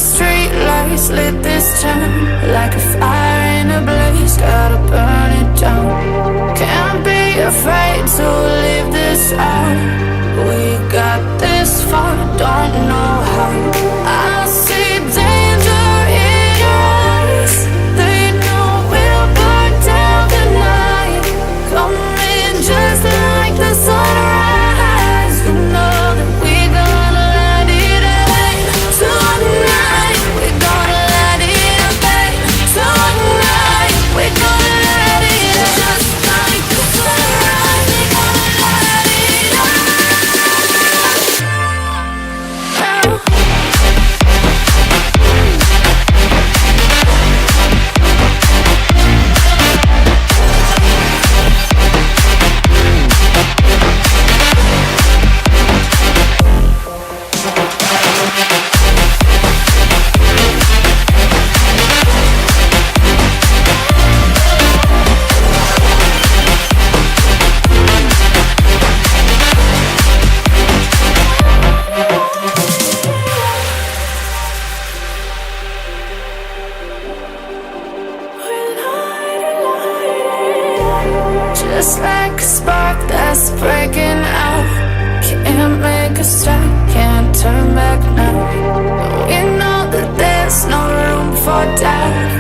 street lights lit this town like a fire in a blaze, gotta burn it down. Can't be afraid to leave this out. We got this far, don't know how. I see danger in your eyes. They know we'll burn down the night. Coming just like the sunrise. You know that we're gonna let it rain. Tonight we're gonna let it rain. Tonight we're gonna let it rain. Just like the sunrise, we're gonna let it rain. Just like a spark that's breaking out. Can't make a stop, can't turn back now. We know that there's no room for doubt.